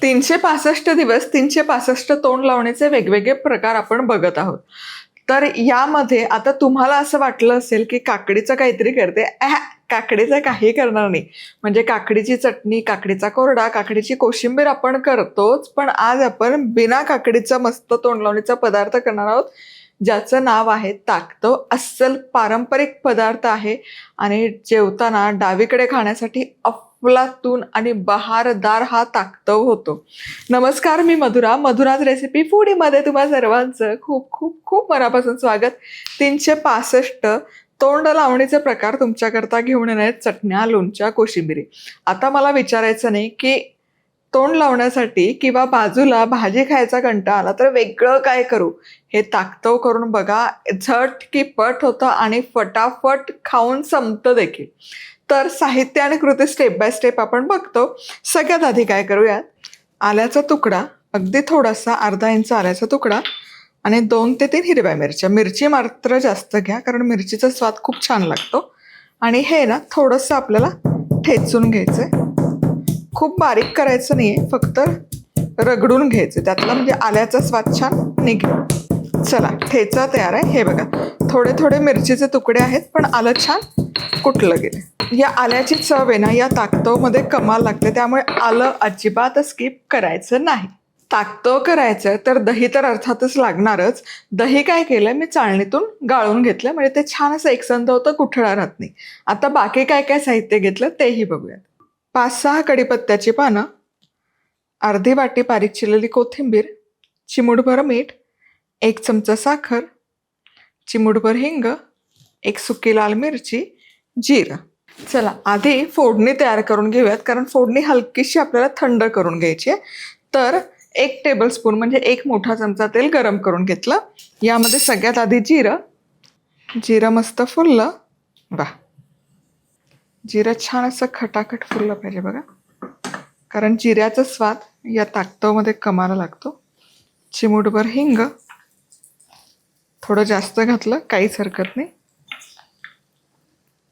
365 दिवस 365 तोंड लावण्याचे वेगवेगळे प्रकार आपण बघत आहोत. तर यामध्ये आता तुम्हाला असं वाटलं असेल की काकडीचं काहीतरी करते, काकडीचं काही करणार नाही. म्हणजे काकडीची चटणी, काकडीचा कोरडा, काकडीची कोशिंबीर आपण करतोच, पण आज आपण बिना काकडीचा मस्त तोंड लावणीचा पदार्थ करणार आहोत, ज्याचं नाव आहे ताकतव. अस्सल पारंपरिक पदार्थ आहे आणि जेवताना डावीकडे खाण्यासाठी अफलातून आणि बहारदार हा ताकतव होतो. नमस्कार, मी मधुराज रेसिपी फूडीमध्ये तुम्हा सर्वांचं खूप खूप खूप मनापासून स्वागत. 365 तोंड लावणीचे प्रकार तुमच्याकरता घेऊन येणार आहेत. चटण्या, लोणच्या, कोशिंबिरी. आता मला विचारायचं नाही की तोंड लावण्यासाठी किंवा बाजूला भाजी खायचा कंटाळा आला तर वेगळं काय करू. हे ताकतव करून बघा, झट की पट होतं आणि फटाफट खाऊन संपतं देखील. तर साहित्य आणि कृती स्टेप बाय स्टेप आपण बघतो. सगळ्यात आधी काय करूयात, आल्याचा तुकडा, अगदी थोडासा, अर्धा इंच आल्याचा तुकडा आणि 2 ते 3 हिरव्या मिरच्या. मिरची मात्र जास्त घ्या कारण मिरचीचा स्वाद खूप छान लागतो. आणि हे ना थोडंसं आपल्याला ठेचून घ्यायचं आहे. खूप बारीक करायचं नाही आहे, फक्त रगडून घ्यायचं, त्यातला म्हणजे आल्याचा स्वाद छान निघेल. चला, ठेचा तयार आहे. हे बघा, थोडे थोडे मिरचीचे तुकडे आहेत, पण आलं छान कुटलं गेलं. या आल्याची चव आहे ना या ताकतवमध्ये कमाल लागते, त्यामुळे आलं अजिबात स्किप करायचं नाही. ताकतव करायचं तर दही तर अर्थातच लागणारच. दही काय केलं, मी चाळणीतून गाळून घेतलं, म्हणजे ते छान असं एकसंध होतं, कुठळा राहत नाही. आता बाकी काय काय साहित्य घेतलं तेही बघूयात. 5-6 कढीपत्त्याची पानं, अर्धी वाटी बारीक चिरलेली कोथिंबीर, चिमूटभर मीठ, 1 चमचा साखर, चिमूटभर हिंग, 1 सुकी लाल मिरची, जिरं. चला, आधी फोडणी तयार करून घेऊयात, कारण फोडणी हलकीशी आपल्याला थंड करून घ्यायची आहे. तर 1 टेबलस्पून म्हणजे 1 मोठा चमचा तेल गरम करून घेतलं. यामध्ये सगळ्यात आधी जिरं मस्त फुललं. जिरं छान असं खटाखट फुललं पाहिजे बघा, कारण जिऱ्याचा स्वाद या ताकतवमध्ये कमाला लागतो. चिमूटभर हिंग, थोडं जास्त घातलं काहीच हरकत नाही.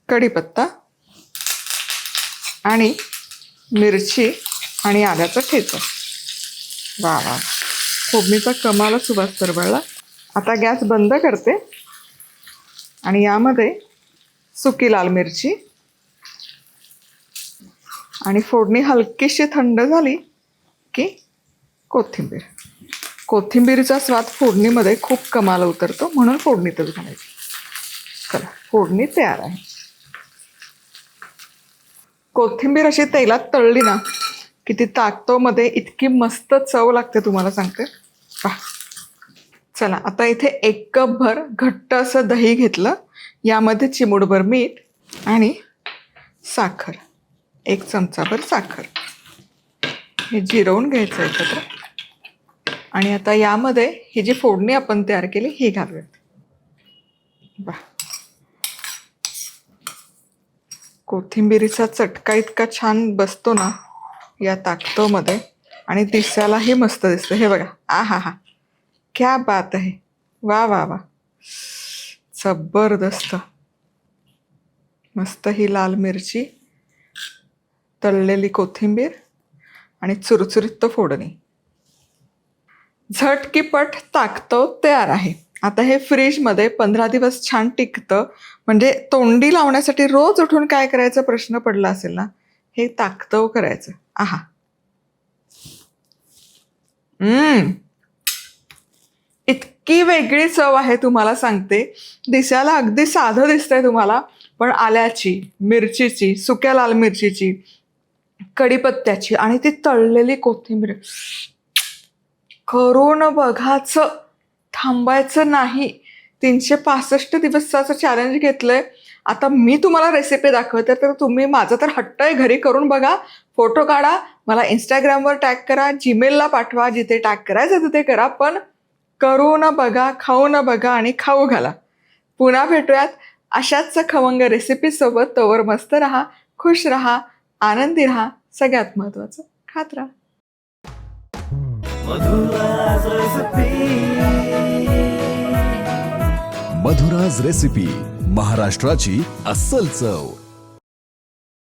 कढीपत्ता आणि मिरची आणि आल्याचा ठेचा. वा, फोडणीचा कमाला सुवास तरवळला. आता गॅस बंद करते आणि यामध्ये सुकी लाल मिरची आणि फोडणी हलकीशी थंड झाली की कोथिंबीरीचा स्वाद फोडणीमध्ये खूप कमाल उतरतो, म्हणून फोडणीतच घालायची. चला, फोडणी तयार आहे. कोथिंबीर अशी तेलात तळली ना की ती ताकतवमध्ये इतकी मस्त चव लागते, तुम्हाला सांगते. चला, आता इथे 1 कपभर घट्ट असं दही घेतलं. यामध्ये चिमूटभर मीठ आणि साखर, 1 चमचाभर साखर, हे जिरवून घ्यायचं एकत्र. आणि आता यामध्ये ही जी फोडणी आपण तयार केली ही घालूयात. कोथिंबीरीचा चटका इतका छान बसतो ना या ताकतवमध्ये, आणि दिसायलाही मस्त दिसतं. हे बघा, आहा, क्या बात आहे. वा वा वा, जबरदस्त. मस्त ही लाल मिरची, तळलेली कोथिंबीर आणि चुरचुरीत फोडणी. झटकीपट ताकतव तयार आहे. आता हे फ्रीजमध्ये 15 दिवस छान टिकतं. म्हणजे तोंडी लावण्यासाठी रोज उठून काय करायचा प्रश्न पडला असेल ना, हे ताकतव करायचं. आहा, इतकी वेगळी चव आहे, तुम्हाला सांगते. दिसायला अगदी साधं दिसतंय तुम्हाला, पण आल्याची, मिरचीची, सुक्या लाल मिरचीची, कढीपत्त्याची आणि ती तळलेली कोथिंबीर, करून बघायचं, थांबायचं नाही. 365 दिवसाचं चॅलेंज घेतलंय. आता मी तुम्हाला रेसिपी दाखवते, तर तुम्ही, माझा तर हट्ट आहे, घरी करून बघा, फोटो काढा, मला इंस्टाग्रामवर टॅग करा, जीमेलला पाठवा, जिथे टॅग करायचं तिथे करा, पण करून बघा, खाऊन बघा आणि खाऊ घाला. पुन्हा भेटूयात अशाच खवंग रेसिपीसोबत. तोवर मस्त राहा, खुश राहा, आनंदी राहा, सगळ्यात महत्त्वाचं खात राहा. मधुराज रेसिपी, महाराष्ट्राची अस्सल चव.